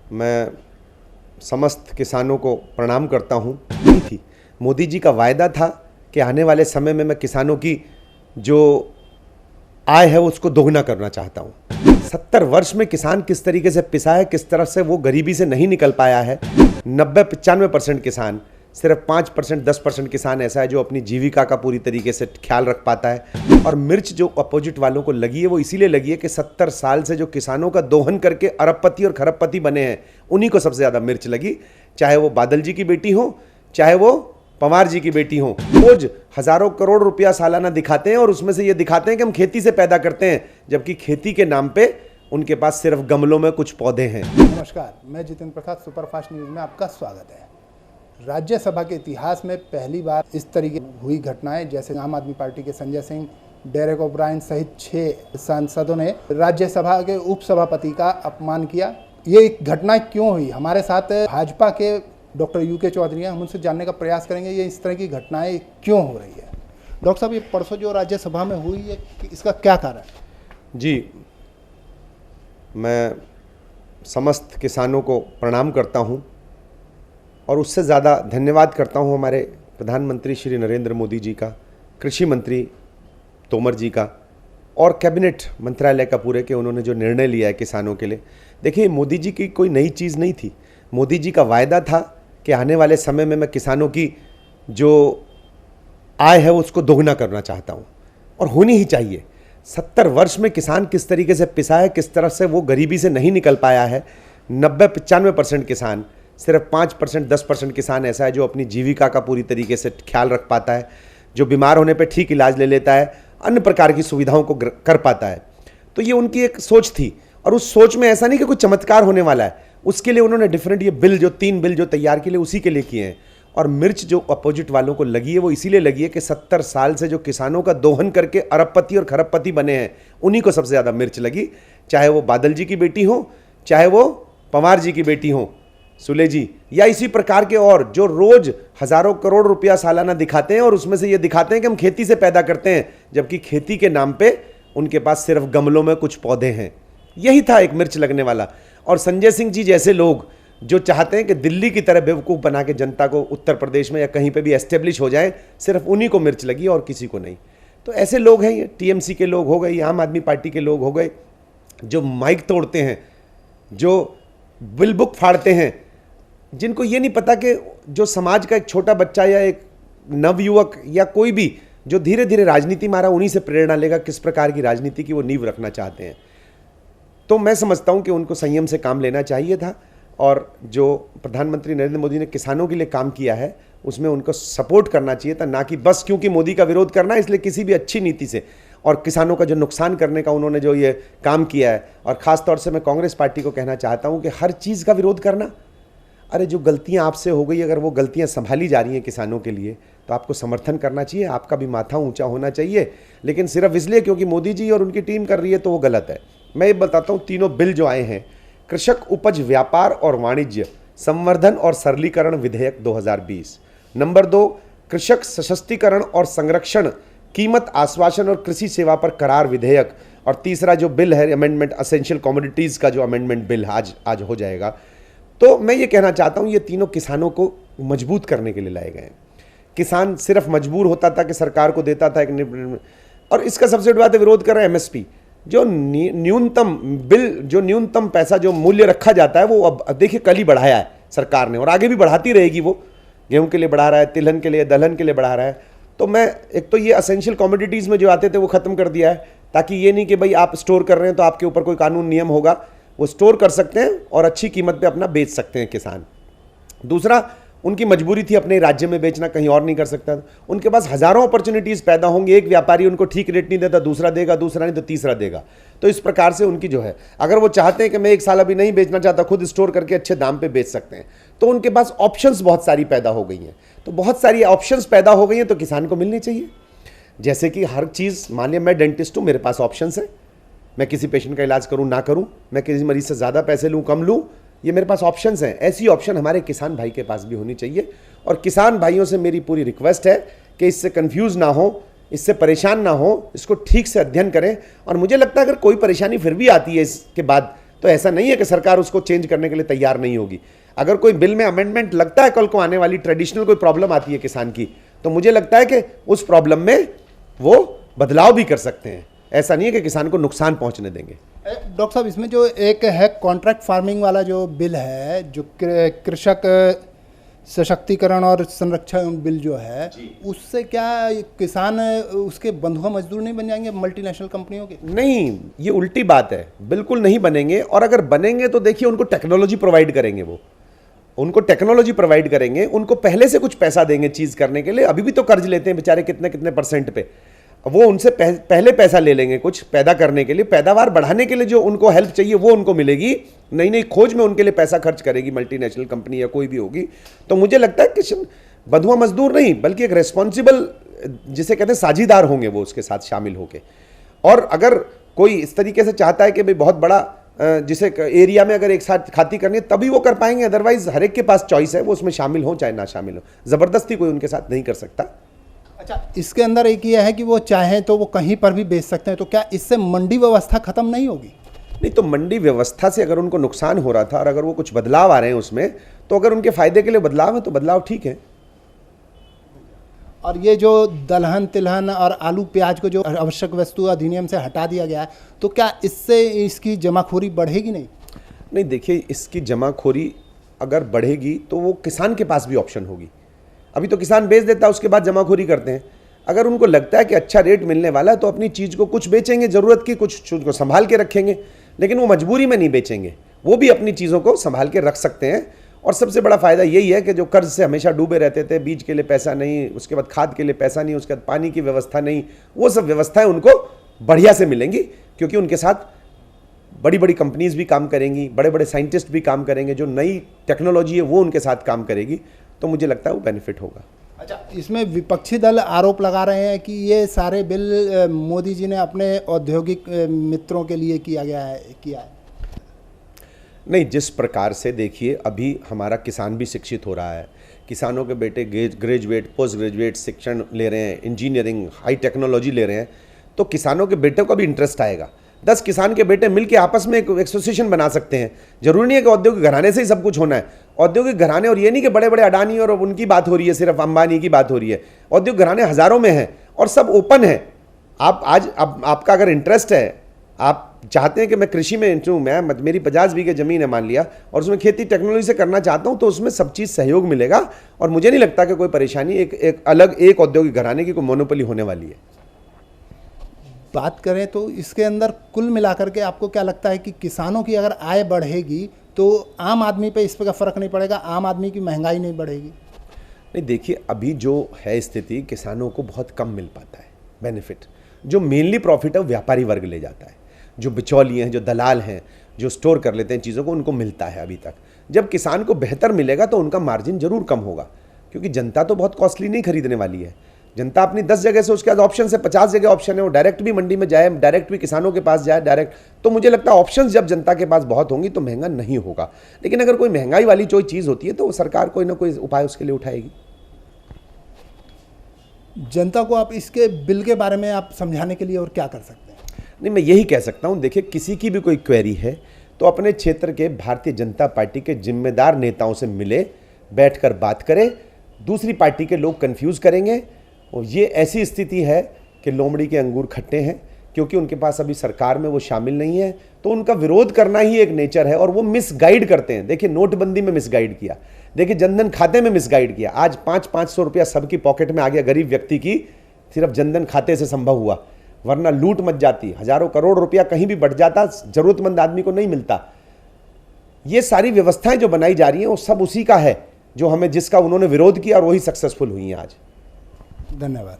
मैं समस्त किसानों को प्रणाम करता हूँ। नहीं थी, मोदी जी का वायदा था कि आने वाले समय में मैं किसानों की जो आय है उसको दोगुना करना चाहता हूँ। 70 वर्ष में किसान किस तरीके से पिसा है, किस तरह से वो गरीबी से नहीं निकल पाया है। 90-95% किसान, सिर्फ 5% 10% किसान ऐसा है जो अपनी जीविका का पूरी तरीके से ख्याल रख पाता है। और मिर्च जो अपोजिट वालों को लगी है वो इसीलिए लगी है कि 70 साल से जो किसानों का दोहन करके अरबपति और खरबपति बने हैं, उन्हीं को सबसे ज़्यादा मिर्च लगी। चाहे वो बादल जी की बेटी हो, चाहे वो पवार जी की बेटी हो। रोज हजारों करोड़ रुपया सालाना दिखाते हैं और उसमें से ये दिखाते हैं कि हम खेती से पैदा करते हैं, जबकि खेती के नाम पे उनके पास सिर्फ गमलों में कुछ पौधे हैं। नमस्कार, मैं जितेंद्र प्रसाद, सुपरफास्ट न्यूज में आपका स्वागत है। राज्यसभा के इतिहास में पहली बार इस तरीके हुई घटनाएं, जैसे आम आदमी पार्टी के संजय सिंह, डेरेक ओब्रायन सहित 6 सांसदों ने राज्यसभा के उपसभापति का अपमान किया। ये घटना क्यों हुई? हमारे साथ भाजपा के डॉक्टर यूके चौधरी हैं, हम उनसे जानने का प्रयास करेंगे ये इस तरह की घटनाएं क्यों हो रही है। डॉक्टर साहब, ये परसों जो राज्यसभा में हुई है, इसका क्या कारण है? जी, मैं समस्त किसानों को प्रणाम करता हूं और उससे ज़्यादा धन्यवाद करता हूं हमारे प्रधानमंत्री श्री नरेंद्र मोदी जी का, कृषि मंत्री तोमर जी का और कैबिनेट मंत्रालय का पूरे, के उन्होंने जो निर्णय लिया है किसानों के लिए। देखिए, मोदी जी की कोई नई चीज़ नहीं थी। मोदी जी का वायदा था कि आने वाले समय में मैं किसानों की जो आय है उसको दोगुना करना चाहता हूँ, और होनी ही चाहिए। 70 वर्ष में किसान किस तरीके से पिसा है, किस तरह से वो गरीबी से नहीं निकल पाया है। 90-95% किसान, सिर्फ 5% 10% किसान ऐसा है जो अपनी जीविका का पूरी तरीके से ख्याल रख पाता है, जो बीमार होने पर ठीक इलाज ले लेता है, अन्य प्रकार की सुविधाओं को कर पाता है। तो ये उनकी एक सोच थी, और उस सोच में ऐसा नहीं कि कोई चमत्कार होने वाला है। उसके लिए उन्होंने डिफरेंट ये बिल, जो 3 बिल जो तैयार किए, उसी के लिए किए हैं। और मिर्च जो अपोजिट वालों को लगी है वो इसीलिए लगी है कि 70 साल से जो किसानों का दोहन करके अरबपति और खरबपति बने हैं, उन्हीं को सबसे ज़्यादा मिर्च लगी। चाहे वो बादल जी की बेटी हो, चाहे वो पवार जी की बेटी हो, सुले जी, या इसी प्रकार के और जो रोज हजारों करोड़ रुपया सालाना दिखाते हैं और उसमें से ये दिखाते हैं कि हम खेती से पैदा करते हैं, जबकि खेती के नाम पे उनके पास सिर्फ गमलों में कुछ पौधे हैं। यही था एक मिर्च लगने वाला। और संजय सिंह जी जैसे लोग जो चाहते हैं कि दिल्ली की तरह बेवकूफ़ बना के जनता को उत्तर प्रदेश में या कहीं पे भी एस्टेब्लिश हो जाए, सिर्फ उन्हीं को मिर्च लगी और किसी को नहीं। तो ऐसे लोग हैं, ये टीएमसी के लोग हो गए, आम आदमी पार्टी के लोग हो गए, जो माइक तोड़ते हैं, जो बिल बुक फाड़ते हैं, जिनको ये नहीं पता कि जो समाज का एक छोटा बच्चा या एक नवयुवक या कोई भी जो धीरे धीरे राजनीति में आ रहा, उन्हीं से प्रेरणा लेगा किस प्रकार की राजनीति की वो नींव रखना चाहते हैं। तो मैं समझता हूं कि उनको संयम से काम लेना चाहिए था, और जो प्रधानमंत्री नरेंद्र मोदी ने किसानों के लिए काम किया है उसमें उनको सपोर्ट करना चाहिए था, ना कि बस क्योंकि मोदी का विरोध करना, इसलिए किसी भी अच्छी नीति से और किसानों का जो नुकसान करने का उन्होंने जो ये काम किया है। और ख़ास तौर से मैं कांग्रेस पार्टी को कहना चाहता हूँ कि हर चीज़ का विरोध करना, अरे जो गलतियाँ आपसे हो गई, अगर वो गलतियाँ संभाली जा रही हैं किसानों के लिए, तो आपको समर्थन करना चाहिए, आपका भी माथा ऊँचा होना चाहिए। लेकिन सिर्फ इसलिए क्योंकि मोदी जी और उनकी टीम कर रही है तो वो गलत है। मैं ये बताता हूँ, तीनों बिल जो आए हैं, कृषक उपज व्यापार और वाणिज्य संवर्धन और सरलीकरण विधेयक 2020, नंबर 2 कृषक सशक्तिकरण और संरक्षण कीमत आश्वासन और कृषि सेवा पर करार विधेयक, और तीसरा जो बिल है अमेंडमेंट असेंशियल कमोडिटीज़ का जो अमेंडमेंट बिल आज हो जाएगा। तो मैं ये कहना चाहता हूँ, ये तीनों किसानों को मजबूत करने के लिए लाए गए हैं। किसान सिर्फ मजबूर होता था कि सरकार को देता था एक, और इसका सबसे बड़ी बात है विरोध कर रहे हैं एमएसपी, जो न्यूनतम बिल, जो न्यूनतम पैसा जो मूल्य रखा जाता है वो अब देखिए कल ही बढ़ाया है सरकार ने, और आगे भी बढ़ाती रहेगी। वो गेहूं के लिए बढ़ा रहा है, तिलहन के लिए, दलहन के लिए बढ़ा रहा है। तो मैं एक तो ये असेंशियल कमोडिटीज़ में जो आते थे वो ख़त्म कर दिया है, ताकि ये नहीं कि भाई आप स्टोर कर रहे हैं तो आपके ऊपर कोई कानून नियम होगा, वो स्टोर कर सकते हैं और अच्छी कीमत पे अपना बेच सकते हैं किसान। दूसरा, उनकी मजबूरी थी अपने राज्य में बेचना, कहीं और नहीं कर सकता था। उनके पास हज़ारों अपॉर्चुनिटीज़ पैदा होंगी, एक व्यापारी उनको ठीक रेट नहीं देता, दूसरा देगा, दूसरा नहीं तो तीसरा देगा। तो इस प्रकार से उनकी जो है, अगर वो चाहते हैं कि मैं 1 साल अभी नहीं बेचना चाहता, खुद स्टोर करके अच्छे दाम पे बेच सकते हैं, तो उनके पास ऑप्शंस बहुत सारी पैदा हो गई हैं। तो बहुत सारी ऑप्शंस पैदा हो गई हैं तो किसान को मिलनी चाहिए। जैसे कि हर चीज़, मान लिया मैं डेंटिस्ट हूँ, मेरे पास ऑप्शंस है, मैं किसी पेशेंट का इलाज करूँ ना करूँ, मैं किसी मरीज से ज़्यादा पैसे लूँ कम लूँ, ये मेरे पास ऑप्शंस हैं। ऐसी ऑप्शन हमारे किसान भाई के पास भी होनी चाहिए। और किसान भाइयों से मेरी पूरी रिक्वेस्ट है कि इससे कंफ्यूज ना हो, इससे परेशान ना हो, इसको ठीक से अध्ययन करें। और मुझे लगता है अगर कोई परेशानी फिर भी आती है इसके बाद, तो ऐसा नहीं है कि सरकार उसको चेंज करने के लिए तैयार नहीं होगी। अगर कोई बिल में अमेंडमेंट लगता है कल को आने वाली ट्रेडिशनल कोई प्रॉब्लम आती है किसान की, तो मुझे लगता है कि उस प्रॉब्लम में वो बदलाव भी कर सकते हैं। ऐसा नहीं है कि किसान को नुकसान पहुंचने देंगे। डॉक्टर साहब, इसमें जो एक है कॉन्ट्रैक्ट फार्मिंग वाला जो बिल है, जो कृषक सशक्तिकरण और संरक्षण बिल जो है, उससे क्या किसान उसके बंधुआ मजदूर नहीं बन जाएंगे मल्टीनेशनल कंपनियों के? नहीं, ये उल्टी बात है, बिल्कुल नहीं बनेंगे। और अगर बनेंगे तो देखिए उनको टेक्नोलॉजी प्रोवाइड करेंगे, वो उनको टेक्नोलॉजी प्रोवाइड करेंगे, उनको पहले से कुछ पैसा देंगे चीज़ करने के लिए। अभी भी तो कर्ज लेते हैं बेचारे कितने कितने % पे, वो उनसे पहले पैसा ले लेंगे कुछ पैदा करने के लिए, पैदावार बढ़ाने के लिए जो उनको हेल्प चाहिए वो उनको मिलेगी। नई नई खोज में उनके लिए पैसा खर्च करेगी मल्टीनेशनल कंपनी या कोई भी होगी। तो मुझे लगता है कि बंधुआ मजदूर नहीं, बल्कि एक रेस्पॉन्सिबल, जिसे कहते हैं साझीदार होंगे वो उसके साथ शामिल होके। और अगर कोई इस तरीके से चाहता है कि भाई बहुत बड़ा जिसे एरिया में अगर एक साथ खेती करनी है तभी वो कर पाएंगे, अदरवाइज हर एक के पास चॉइस है, वो उसमें शामिल हो चाहे ना शामिल हो, ज़बरदस्ती कोई उनके साथ नहीं कर सकता। अच्छा, इसके अंदर एक ये है कि वो चाहें तो वो कहीं पर भी बेच सकते हैं, तो क्या इससे मंडी व्यवस्था खत्म नहीं होगी? नहीं, तो मंडी व्यवस्था से अगर उनको नुकसान हो रहा था और अगर वो कुछ बदलाव आ रहे हैं उसमें, तो अगर उनके फायदे के लिए बदलाव है तो बदलाव ठीक है। और ये जो दलहन तिलहन और आलू प्याज को जो आवश्यक वस्तु अधिनियम से हटा दिया गया है, तो क्या इससे इसकी जमाखोरी बढ़ेगी? नहीं, देखिए, इसकी जमाखोरी अगर बढ़ेगी तो वो किसान के पास भी ऑप्शन होगी। अभी तो किसान बेच देता है, उसके बाद जमाखोरी करते हैं। अगर उनको लगता है कि अच्छा रेट मिलने वाला है तो अपनी चीज़ को कुछ बेचेंगे, ज़रूरत की कुछ को संभाल के रखेंगे, लेकिन वो मजबूरी में नहीं बेचेंगे, वो भी अपनी चीज़ों को संभाल के रख सकते हैं। और सबसे बड़ा फ़ायदा यही है कि जो कर्ज से हमेशा डूबे रहते थे, बीज के लिए पैसा नहीं, उसके बाद खाद के लिए पैसा नहीं, उसके बाद पानी की व्यवस्था नहीं, वो सब व्यवस्थाएं उनको बढ़िया से मिलेंगी, क्योंकि उनके साथ बड़ी बड़ी कंपनीज भी काम करेंगी, बड़े बड़े साइंटिस्ट भी काम करेंगे, जो नई टेक्नोलॉजी है वो उनके साथ काम करेगी। तो मुझे लगता है वो बेनिफिट होगा। अच्छा, इसमें विपक्षी दल आरोप लगा रहे हैं कि ये सारे बिल मोदी जी ने अपने औद्योगिक मित्रों के लिए किया है। नहीं, जिस प्रकार से देखिए अभी हमारा किसान भी शिक्षित हो रहा है, किसानों के बेटे ग्रेजुएट पोस्ट ग्रेजुएट शिक्षण ले रहे हैं, इंजीनियरिंग हाई टेक्नोलॉजी ले रहे हैं, तो किसानों के बेटों का भी इंटरेस्ट आएगा। 10 किसान के बेटे मिलकर आपस में एक एसोसिएशन बना सकते हैं। जरूरी नहीं है कि औद्योगिक घराने से ही सब कुछ होना है। औद्योगिक घराने, और ये नहीं कि बड़े बड़े अडानी और उनकी बात हो रही है, सिर्फ अंबानी की बात हो रही है। औद्योगिक घराने हज़ारों में हैं और सब ओपन है। आप आज आपका अगर इंटरेस्ट है, आप चाहते हैं कि मैं कृषि में इंटरू, मेरी 50 बीघे ज़मीन है मान लिया, और उसमें खेती टेक्नोलॉजी से करना चाहता हूं, तो उसमें सब चीज़ सहयोग मिलेगा। और मुझे नहीं लगता कि कोई परेशानी एक औद्योगिक घराने की कोई मोनोपोली होने वाली है। बात करें तो इसके अंदर कुल मिलाकर के आपको क्या लगता है कि किसानों की अगर आय बढ़ेगी तो आम आदमी पे इस पर फ़र्क नहीं पड़ेगा, आम आदमी की महंगाई नहीं बढ़ेगी? नहीं, देखिए अभी जो है स्थिति, किसानों को बहुत कम मिल पाता है बेनिफिट। जो मेनली प्रॉफिट है वो व्यापारी वर्ग ले जाता है, जो बिचौलिए हैं, जो दलाल हैं, जो स्टोर कर लेते हैं चीज़ों को, उनको मिलता है अभी तक। जब किसान को बेहतर मिलेगा तो उनका मार्जिन जरूर कम होगा, क्योंकि जनता तो बहुत कॉस्टली नहीं खरीदने वाली है। जनता अपनी 10 जगह से, उसके बाद ऑप्शन से 50 जगह ऑप्शन है, वो डायरेक्ट भी मंडी में जाए, डायरेक्ट भी किसानों के पास जाए डायरेक्ट। तो मुझे लगता है ऑप्शंस जब जनता के पास बहुत होंगी तो महंगा नहीं होगा। लेकिन अगर कोई महंगाई वाली कोई चीज़ होती है तो सरकार कोई ना कोई उपाय उसके लिए उठाएगी। जनता को आप इसके बिल के बारे में आप समझाने के लिए और क्या कर सकते हैं? नहीं, मैं यही कह सकता हूँ, देखिए किसी की भी कोई क्वेरी है तो अपने क्षेत्र के भारतीय जनता पार्टी के जिम्मेदार नेताओं से मिले, बैठकर बात करें। दूसरी पार्टी के लोग कंफ्यूज करेंगे, और ये ऐसी स्थिति है कि लोमड़ी के अंगूर खट्टे हैं, क्योंकि उनके पास अभी सरकार में वो शामिल नहीं है। तो उनका विरोध करना ही एक नेचर है, और वो मिसगाइड करते हैं। देखिए नोटबंदी में मिसगाइड किया, देखिए जनधन खाते में मिसगाइड किया। आज 500-500 रुपया सबकी पॉकेट में आ गया, गरीब व्यक्ति की सिर्फ जनधन खाते से संभव हुआ, वरना लूट मच जाती, हजारों करोड़ रुपया कहीं भी बढ़ जाता, जरूरतमंद आदमी को नहीं मिलता। ये सारी व्यवस्थाएं जो बनाई जा रही हैं वो सब उसी का है, जो हमें जिसका उन्होंने विरोध किया, और वही सक्सेसफुल हुई हैं आज। धन्यवाद।